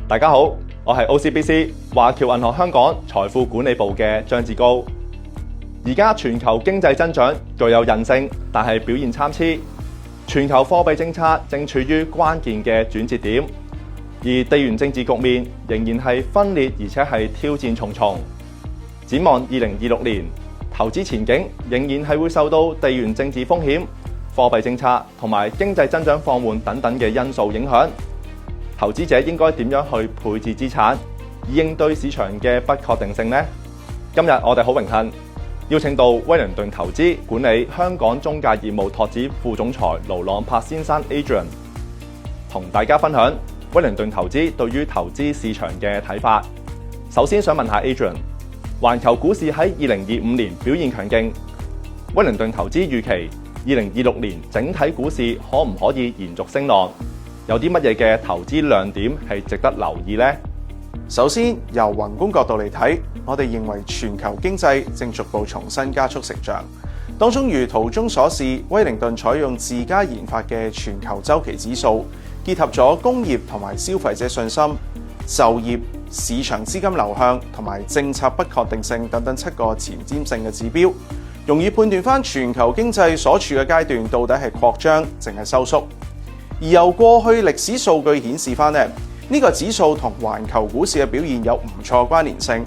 大家好，我係 OCBC 華僑銀行香港財富管理部嘅張志高。而家全球經濟增長具有韌性，但係表現參差。全球貨幣政策正處於關鍵嘅轉折點，而地緣政治局面仍然係分裂，而且係挑戰重重。展望2026年，投資前景仍然係會受到地緣政治風險、貨幣政策同埋經濟增長放緩等等嘅因素影響。投資者應該點樣去配置資產，以應對市場嘅不確定性呢？今日我哋好榮幸邀請到威靈頓投資管理香港中介業務拓展副總裁盧朗柏先生 Adrian， 同大家分享威靈頓投資對於投資市場嘅睇法。首先想問下 Adrian， 環球股市喺2025年表現強勁，威靈頓投資預期2026年整體股市可唔可以延續升浪？有啲乜嘢嘅投資亮點係值得留意呢？首先，由宏觀角度嚟睇，我哋認為全球經濟正逐步重新加速成長。當中如圖中所示，威靈頓採用自家研發嘅全球週期指數，結合咗工業同埋消費者信心、就業、市場資金流向同埋政策不確定性等等7個前瞻性嘅指標，容易判斷翻全球經濟所處嘅階段到底係擴張定係收縮。而由過去歷史數據顯示翻呢個指數同環球股市嘅表現有唔錯關聯性，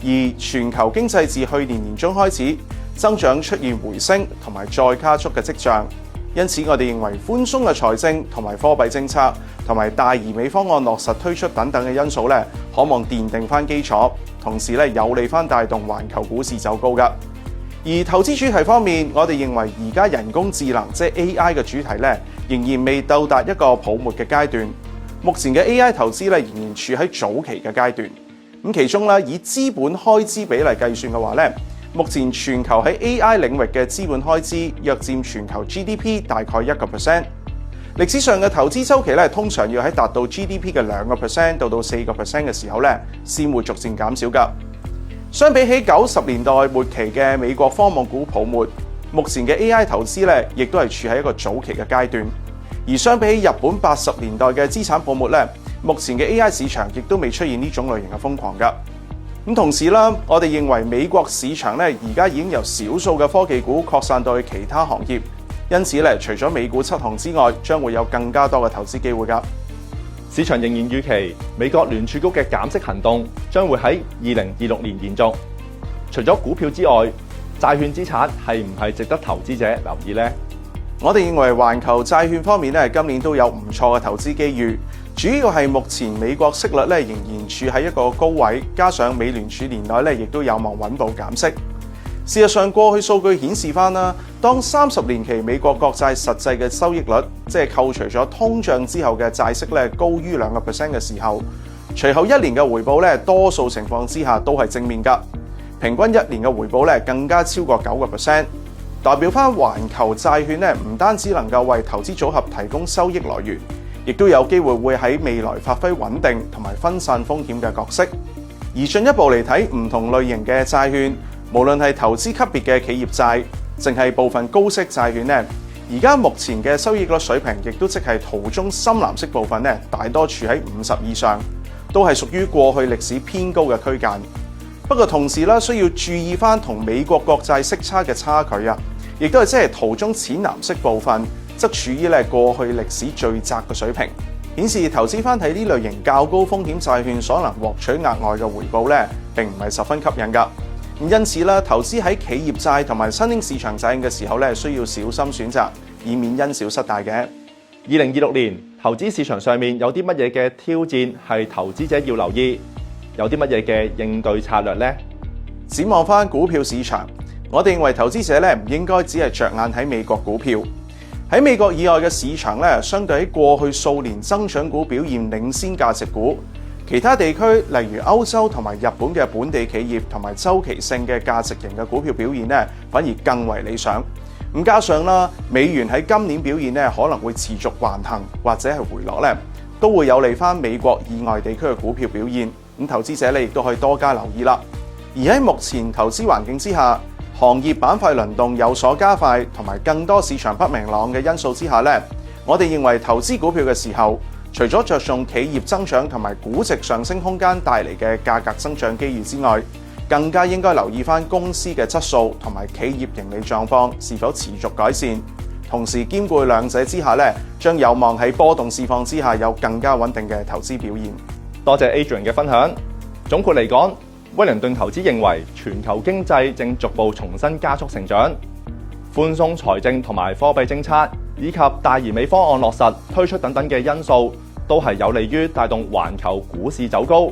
而全球經濟自去年年中開始增長出現回升同埋再加速嘅跡象，因此我哋認為寬鬆嘅財政同埋貨幣政策同埋大而美方案落實推出等等嘅因素可望奠定翻基礎，同時有利翻帶動環球股市走高㗎。而投資主題方面，我哋認為而家人工智能即係 AI 嘅主題仍然未到達一個泡沫嘅階段。目前嘅 AI 投資仍然處喺早期嘅階段。咁其中以資本開支比例計算嘅話目前全球喺 AI 領域嘅資本開支約佔全球 GDP 大概1%。歷史上嘅投資週期通常要喺達到 GDP 嘅2%到4%嘅時候先會逐漸減少㗎。相比起90年代末期嘅美國科網股泡沫，目前嘅 AI 投資亦都係處喺一個早期嘅階段。而相比起日本80年代嘅資產泡沫目前嘅 AI 市場亦都未出現呢種類型嘅瘋狂㗎。咁同時我哋認為美國市場而家已經由少數嘅科技股擴散到去其他行業，因此除咗美股7項之外，將會有更加多嘅投資機會㗎。市場仍然預期美國聯儲局嘅減息行動將會喺2026年延續。除咗股票之外，債券資產係唔係值得投資者留意呢？我哋認為環球債券方面今年都有唔錯嘅投資機遇，主要係目前美國息率仍然處喺一個高位，加上美聯儲年內亦都有望穩步減息。事實上，過去數據顯示翻當30年期美國國債實際嘅收益率，即係扣除咗通脹之後嘅債息高於2% 嘅時候，隨後1年嘅回報多數情況之下都係正面㗎，平均1年嘅回報更加超過9%。代表翻環球債券唔單止能夠為投資組合提供收益來源，亦都有機會會喺未來發揮穩定同埋分散風險嘅角色。而進一步嚟睇唔同類型嘅債券，無論係投資級別嘅企業債，淨係部分高息債券而家目前嘅收益率水平，亦都即係圖中深藍色部分大多處喺50以上，都係屬於過去歷史偏高嘅區間。不過同時需要注意翻同美國國債息差嘅差距亦都係即係圖中淺藍色部分，則處於過去歷史最窄嘅水平，顯示投資翻睇呢類型較高風險債券所能獲取額外嘅回報並唔係十分吸引㗎。因此投資喺企業債同埋新興市場債券嘅時候需要小心選擇，以免因小失大嘅。2026年投資市場上面有啲乜嘢嘅挑戰係投資者要留意？有啲乜嘢嘅應對策略呢？展望翻股票市場，我哋認為投資者唔應該只係着眼喺美國股票。喺美國以外嘅市場相對喺過去數年增長股表現領先價值股，其他地區例如歐洲同埋日本嘅本地企業同埋周期性嘅價值型嘅股票表現反而更為理想。咁加上美元喺今年表現可能會持續橫行或者係回落都會有利翻美國以外地區嘅股票表現。咁投資者亦都可以多加留意啦。而喺目前投資環境之下，行業板塊輪動有所加快，同埋更多市場不明朗嘅因素之下我哋認為投資股票嘅時候，除咗着重企業增長同埋估值上升空間帶嚟嘅價格增長機遇之外，更加應該留意返公司嘅質素同埋企業盈利狀況是否持續改善，同時兼顧兩者之下將有望喺波動市況之下有更加穩定嘅投資表現。多謝 Adrian 嘅分享。總括嚟講，威靈頓投資認為全球經濟正逐步重新加速成長，寬鬆財政同埋貨幣政策以及大而美方案落實推出等等嘅因素，都係有利於帶動環球股市走高。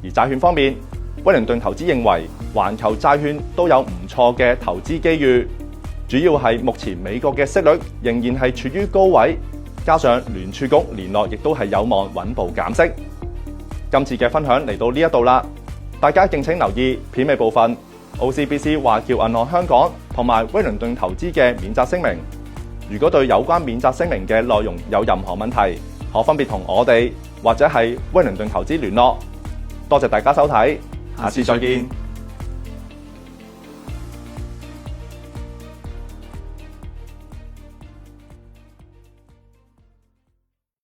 而債券方面，威靈頓投資認為環球債券都有唔錯嘅投資機遇，主要係目前美國嘅息率仍然係處於高位，加上聯儲局年內亦都係有望穩步減息。今次嘅分享嚟到呢一度啦，大家敬請留意片尾部分 OCBC 華僑銀行香港同埋威靈頓投資嘅免責聲明。如果對有關免責聲明嘅內容有任何問題，可分別同我哋或者係威靈頓投資聯絡。多謝大家收睇，下次再見。